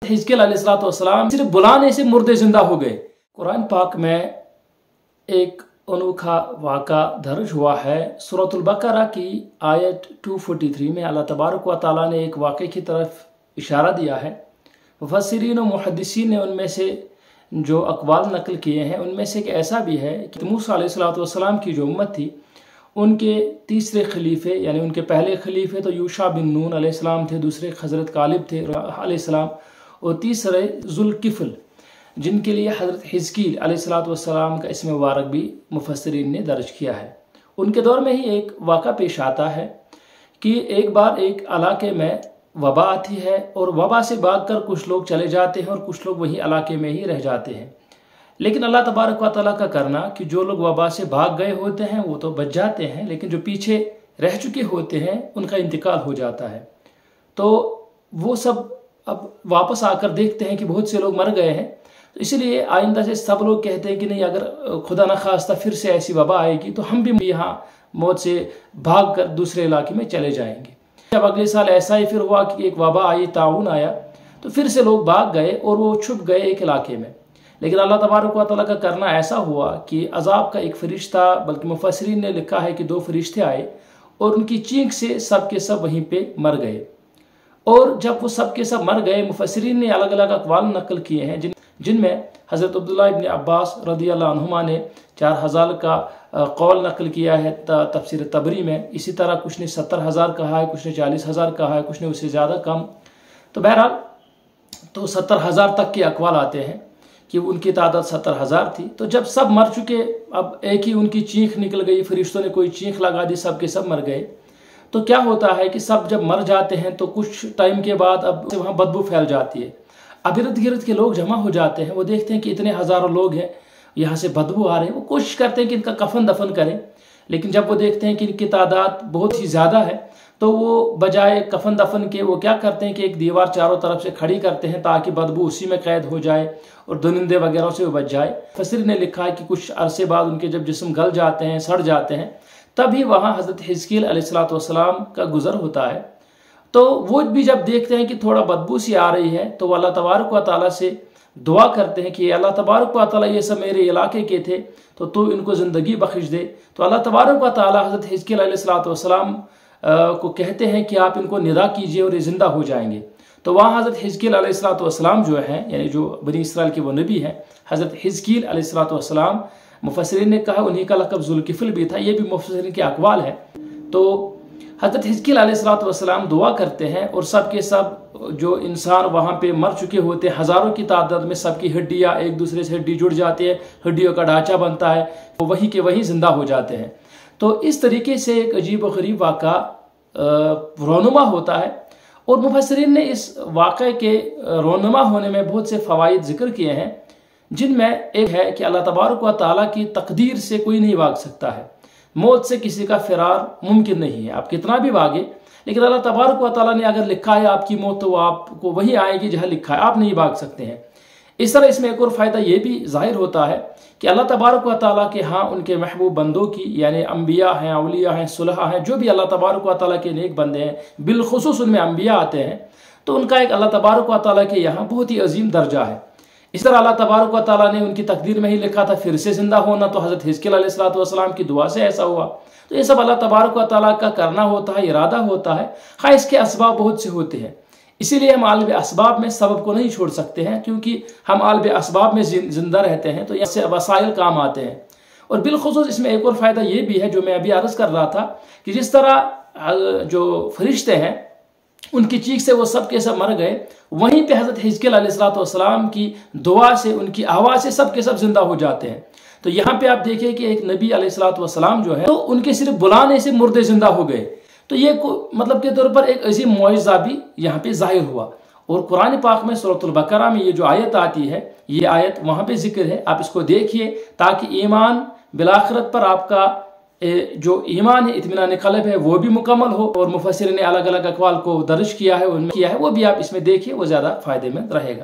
हिजकियल अलैहिस्सलाम सिर्फ बुलाने से मुर्दे जिंदा हो गए। कुरान पाक में एक अनोखा वाक़ा दर्ज हुआ है। सूरतुल बकरा की आयत 243 में अल्लाह तबारक व तआला ने एक वाक़े की तरफ इशारा दिया है। मुफस्सिरीन और मुहद्दिसीन ने उनमें से जो अक़वाल नकल किए हैं उनमें से एक ऐसा भी है कि मूसा अलैहिस्सलाम की जो उम्मत थी उनके तीसरे खलीफे यानी उनके पहले खलीफे तो यूशा बिन नून अलैहिस्सलाम थे, दूसरे हज़रत कालिब थे अलैहिस्सलाम और तीसरे ज़ुल्किफ़ल जिनके लिए हज़रत हिजकील अलैहिस्सलाम का इसमें मुबारक भी मुफस्सिरीन ने दर्ज किया है। उनके दौर में ही एक वाक़ा पेश आता है कि एक बार एक इलाके में वबा आती है और वबा से भागकर कुछ लोग चले जाते हैं और कुछ लोग वही इलाके में ही रह जाते हैं। लेकिन अल्लाह तबारक व तआला का करना कि जो लोग वबा से भाग गए होते हैं वो तो बच जाते हैं, लेकिन जो पीछे रह चुके होते हैं उनका इंतकाल हो जाता है। तो वो सब अब वापस आकर देखते हैं कि बहुत से लोग मर गए हैं, तो इसलिए आइंदा से सब लोग कहते हैं कि नहीं, अगर खुदा न खास्ता फिर से ऐसी वबा आएगी तो हम भी यहाँ मौत से भाग कर दूसरे इलाके में चले जाएंगे। जब अगले साल ऐसा ही फिर हुआ कि एक वबा आई, ताउन आया, तो फिर से लोग भाग गए और वो छुप गए एक इलाके में। लेकिन अल्लाह तबारक व तआला का करना ऐसा हुआ कि अजाब का एक फरिश्ता, बल्कि मुफस्सिरीन ने लिखा है कि 2 फरिश्ते आए और उनकी चीख से सब के सब वहीं पे मर गए। और जब वो सब के सब मर गए, मुफस्सिरीन ने अलग अलग अक़वाल नकल किए हैं जिनमें हज़रत अब्दुल्लाह इब्न अब्बास रज़ियल्लाहु अन्हुमा ने 4000 का कौल नकल किया है तफसीर तबरी में। इसी तरह कुछ ने 70,000 कहा है, कुछ ने 40,000 कहा है, कुछ ने उससे ज़्यादा कम। तो बहरहाल तो 70,000 तक के अक़वाल आते हैं कि उनकी तादाद 70,000 थी। तो जब सब मर चुके, अब एक ही उनकी चीख निकल गई, फरिश्तों ने कोई चीख लगा दी, सब के सब मर गए। तो क्या होता है कि सब जब मर जाते हैं तो कुछ टाइम के बाद अब वहाँ बदबू फैल जाती है। अब इर्द गिर्द के लोग जमा हो जाते हैं, वो देखते हैं कि इतने हज़ारों लोग हैं, यहाँ से बदबू आ रहे हैं। वो कोशिश करते हैं कि इनका कफन दफन करें, लेकिन जब वो देखते हैं कि इनकी तादाद बहुत ही ज़्यादा है तो वो बजाय कफन दफन के वो क्या करते हैं कि एक दीवार चारों तरफ से खड़ी करते हैं ताकि बदबू उसी में कैद हो जाए और दरिंदे वगैरह से वो बच जाए। फसर ने लिखा है कि कुछ अरसे बाद उनके जब जिस्म गल जाते हैं, सड़ जाते हैं, तभी वहाँ हज़रत हिजकील अलैहिस्सलाम का गुज़र होता है। तो वो भी जब देखते हैं कि थोड़ा बदबू सी आ रही है तो अल्लाह तबारक व तआला से दुआ करते हैं कि अल्लाह तबारक व तआला ये सब मेरे इलाके के थे तो तू इनको ज़िंदगी बख्श दे। तो अल्लाह तबारक व तआला हज़रत हिजकील अलैहिस्सलाम को कहते हैं कि आप इनको निदा कीजिए और ये ज़िंदा हो जाएंगे। तो वहाँ हज़रत हिजकील अलैहिस्सलाम जो है, यानी जो बनी इसराइल के वो नबी हैं, हज़रत हिजकील अलैहिस्सलाम, मुफस्सिरीन ने कहा उन्हीं का लक़ब ज़ुल्किफ़ल भी था, ये भी मुफस्सिरीन के अक़वाल है। तो हज़रत हिजकील अलैहिस्सलाम दुआ करते हैं और सब के सब जो इंसान वहाँ पे मर चुके होते हैं, हज़ारों की तादाद में, सबकी हड्डियाँ एक दूसरे से हड्डी जुड़ जाती है, हड्डियों का ढांचा बनता है, वो वहीं के वहीं ज़िंदा हो जाते हैं। तो इस तरीके से एक अजीब व गरीब वाक़ा रोनुमा होता है और मुफस्सिरीन ने इस वाक़े के रोनुमा होने में बहुत से फ़वाइद ज़िक्र किए हैं, जिनमें एक है कि अल्लाह तबारक व तआला की तकदीर से कोई नहीं भाग सकता है। मौत से किसी का फ़िरार मुमकिन नहीं है, आप कितना भी भागे, लेकिन अल्लाह तबारक व तआला ने अगर लिखा है आपकी मौत तो वो आपको वही आएगी जहाँ लिखा है, आप नहीं भाग सकते हैं। इस तरह इसमें एक और फ़ायदा ये भी ज़ाहिर होता है कि अल्लाह तबारक व तआला के यहाँ उनके महबूब बंदों की, यानी अम्बिया हैं, औलिया हैं, सुलहा हैं, जो भी अल्लाह तबारक व तआला के नेक बंदे हैं, बिलखुसूस उनमें अम्बिया आते हैं, तो उनका एक अल्लाह तबारक व तआला के यहाँ बहुत ही अजीम दर्जा है। इस तरह अल्लाह तबारक व तआला ने उनकी तकदीर में ही लिखा था फिर से ज़िंदा होना, तो हज़रत हिजकील अलैहिस्सलाम की दुआ से ऐसा हुआ। तो ये सब अल्लाह तबारक व तआला का करना होता है, इरादा होता है। हाँ, इसके असबाब बहुत से होते हैं, इसीलिए हम आलम असबाब में सबब को नहीं छोड़ सकते हैं, क्योंकि हम आलम असबाब में जिंदा रहते हैं तो इससे वसाइल काम आते हैं। और बिलखुसूस इसमें एक और फ़ायदा ये भी है जो मैं अभी अर्ज़ कर रहा था कि जिस तरह जो फरिश्ते हैं उनकी चीख से वो सब के सब मर गए, वहीं पे हज़रत हिजकील अलैहिस्सलाम की दुआ से, उनकी आवाज़ से सब के सब जिंदा हो जाते हैं। तो यहाँ पे आप देखिए कि एक नबी अलैहिस्सलाम जो है तो उनके सिर्फ बुलाने से मुर्दे जिंदा हो गए। तो ये मतलब के तौर पर एक अजीम मौइज़ा भी यहाँ पे जाहिर हुआ। और कुरान पाक में सूरतुल बकरा में ये जो आयत आती है, ये आयत वहाँ पे जिक्र है, आप इसको देखिए ताकि ईमान बिलाखिरत पर आपका जो ईमान है, इत्मीनान क़ल्ब है, वो भी मुकम्मल हो। और मुफस्सिरीन ने अलग अलग अक़वाल को दर्ज किया है, उनमें किया है, वो भी आप इसमें देखिए, वो ज़्यादा फ़ायदेमंद रहेगा।